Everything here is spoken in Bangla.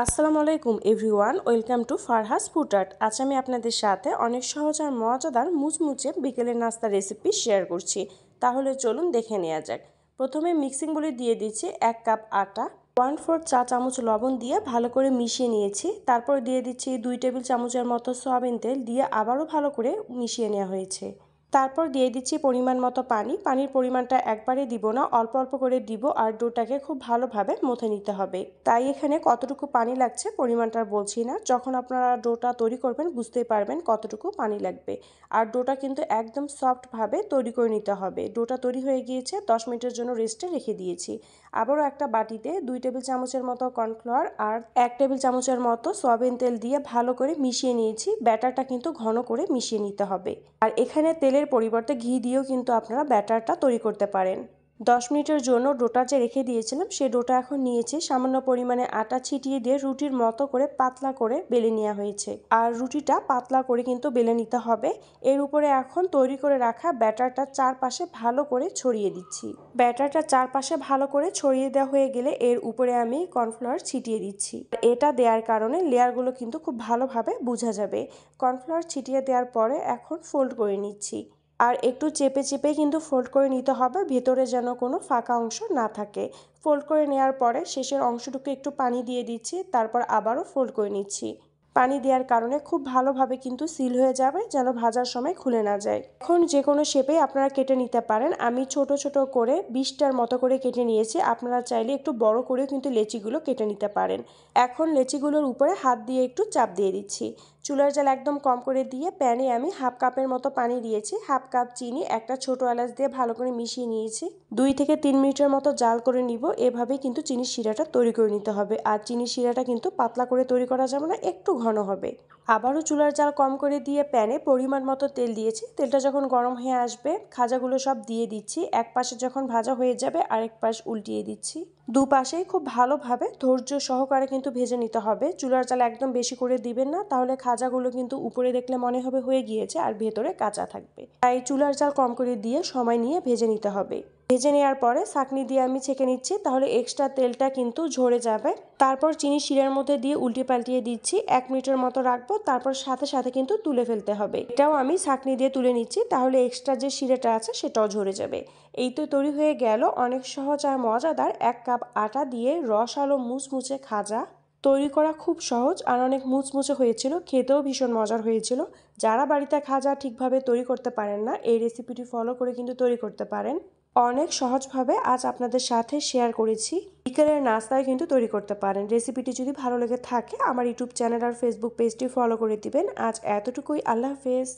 আসসালামু আলাইকুম everyone, welcome to ফারহাস food art. আজ আমি আপনাদের সাথে অনেক সহজ আর মজাদার মুচমুচে বিকেলের নাস্তা রেসিপি শেয়ার করছি। তাহলে চলুন দেখে নেওয়া যাক। প্রথমে মিক্সিং বলে দিয়ে দিচ্ছি 1 কাপ আটা, 1/4 চা চামচ লবণ দিয়ে ভালো করে মিশিয়ে নিয়েছি। তারপর দিয়ে দিচ্ছি 2 টেবিল চামচের মতো সয়াবিন তেল দিয়ে আবারও ভালো করে মিশিয়ে নেওয়া হয়েছে। তারপর দিয়ে দিচ্ছি পরিমাণ মতো পানি। পানির পরিমাণটা একবারে দিব না, অল্প অল্প করে দিব আর ডোটাকে খুব ভালোভাবে মথে নিতে হবে। তাই এখানে কতটুকু পানি লাগছে পরিমাণটা বলছি না, যখন আপনারা ডোটা তৈরি করবেন বুঝতেই পারবেন কতটুকু পানি লাগবে। আর ডোটা কিন্তু একদম সফটভাবে তৈরি করে নিতে হবে। ডোটা তৈরি হয়ে গিয়েছে, 10 মিনিটের জন্য রেস্টে রেখে দিয়েছি। আবারও একটা বাটিতে 2 টেবিল চামচের মতো কর্নফ্লাওয়ার আর 1 টেবিল চামচের মতো সয়াবিন তেল দিয়ে ভালো করে মিশিয়ে নিয়েছি। ব্যাটারটা কিন্তু ঘন করে মিশিয়ে নিতে হবে। আর এখানে তেলের পরিবর্তে ঘি দিয়েও কিন্তু আপনারা ব্যাটারটা তৈরি করতে পারেন। 10 মিনিটের জন্য ডোটা যে রেখে দিয়েছিলাম সেই ডোটা এখন নিয়েছি, সামান্য পরিমাণে আটা ছিটিয়ে দিয়ে রুটির মতো করে পাতলা করে বেলে নেওয়া হয়েছে। আর রুটিটা পাতলা করে কিন্তু বেলে নিতে হবে। এর উপরে এখন তৈরি করে রাখা ব্যাটারটা চারপাশে ভালো করে ছড়িয়ে দিচ্ছি। ব্যাটারটা চারপাশে ভালো করে ছড়িয়ে দেওয়া হয়ে গেলে এর উপরে আমি কর্নফ্লাওয়ার ছিটিয়ে দিচ্ছি। এটা দেওয়ার কারণে লেয়ারগুলো কিন্তু খুব ভালোভাবে বোঝা যাবে। কর্নফ্লাওয়ার ছিটিয়ে দেওয়ার পরে এখন ফোল্ড করে নিচ্ছি। আর একটু চেপে চেপে কিন্তু ফোল্ড করে নিতে হবে, ভেতরে যেন কোনো ফাঁকা অংশ না থাকে। ফোল্ড করে নেওয়ার পরে শেষের অংশটুকু একটু পানি দিয়ে দিচ্ছি, তারপর আবারও ফোল্ড করে নিচ্ছি। পানি দেওয়ার কারণে খুব ভালোভাবে কিন্তু সিল হয়ে যাবে, যেন ভাজার সময় খুলে না যায়। এখন যে কোনো শেপে আপনারা কেটে নিতে পারেন। আমি ছোট ছোট করে 20টার মতো করে কেটে নিয়েছি। আপনারা চাইলে একটু বড় করেও কিন্তু লেচিগুলো কেটে নিতে পারেন। এখন লেচিগুলোর উপরে হাত দিয়ে একটু চাপ দিয়ে দিচ্ছি। চুলার জাল একদম কম করে দিয়ে প্যানে আমি 1/2 কাপের মতো পানি দিয়েছি, 1/2 কাপ চিনি, একটা ছোট এলাচ দিয়ে ভালো করে মিশিয়ে নিয়েছি। 2 থেকে 3 মিনিটের মতো জাল করে নিব। এভাবেই কিন্তু চিনির শিরাটা তৈরি করে নিতে হবে। আর চিনির শিরাটা কিন্তু পাতলা করে তৈরি করা যাবে না, একটু ঘন হবে। আবারও চুলার জাল কম করে দিয়ে প্যানে পরিমাণ মতো তেল দিয়েছি। তেলটা যখন গরম হয়ে আসবে খাজাগুলো সব দিয়ে দিচ্ছি। এক পাশে যখন ভাজা হয়ে যাবে আরেক পাশ উল্টিয়ে দিচ্ছি। দুপাশেই খুব ভালোভাবে ধৈর্য সহকারে কিন্তু ভেজে নিতে হবে। চুলার জাল একদম বেশি করে দিবেন না, তাহলে খাজাগুলো কিন্তু উপরে দেখলে মনে হবে হয়ে গিয়েছে আর ভেতরে কাঁচা থাকবে। তাই চুলার জাল কম করে দিয়ে সময় নিয়ে ভেজে নিতে হবে। ভেজে নেওয়ার পরে ছাঁকনি দিয়ে আমি ছেঁকে নিচ্ছি, তাহলে এক্সট্রা তেলটা কিন্তু ঝরে যাবে। তারপর চিনি শিরার মধ্যে দিয়ে উল্টে পাল্টিয়ে দিচ্ছি। 1 মিনিটের মতো রাখবো, তারপর সাথে সাথে কিন্তু তুলে ফেলতে হবে। এটাও আমি ছাঁকনি দিয়ে তুলে নিচ্ছি, তাহলে এক্সট্রা যে শিরাটা আছে সেটাও ঝরে যাবে। এই তো তৈরি হয়ে গেল অনেক সহজ আর মজাদার 1 কাপ আটা দিয়ে রসালো মুচমুচে খাজা। তৈরি করা খুব সহজ আর অনেক মুচমুচে হয়েছিল, খেতেও ভীষণ মজার হয়েছিল। যারা বাড়িতে খাজা ঠিকভাবে তৈরি করতে পারেন না, এই রেসিপিটি ফলো করে কিন্তু তৈরি করতে পারেন। অনেক সহজভাবে আজ আপনাদের সাথে শেয়ার করেছি। বিকেলের নাস্তায় কিন্তু তৈরি করতে পারেন। রেসিপিটি যদি ভালো লেগে থাকে আমার ইউটিউব চ্যানেল আর ফেসবুক পেজটি ফলো করে দিবেন। আজ এতটুকুই, আল্লাহ হাফেজ।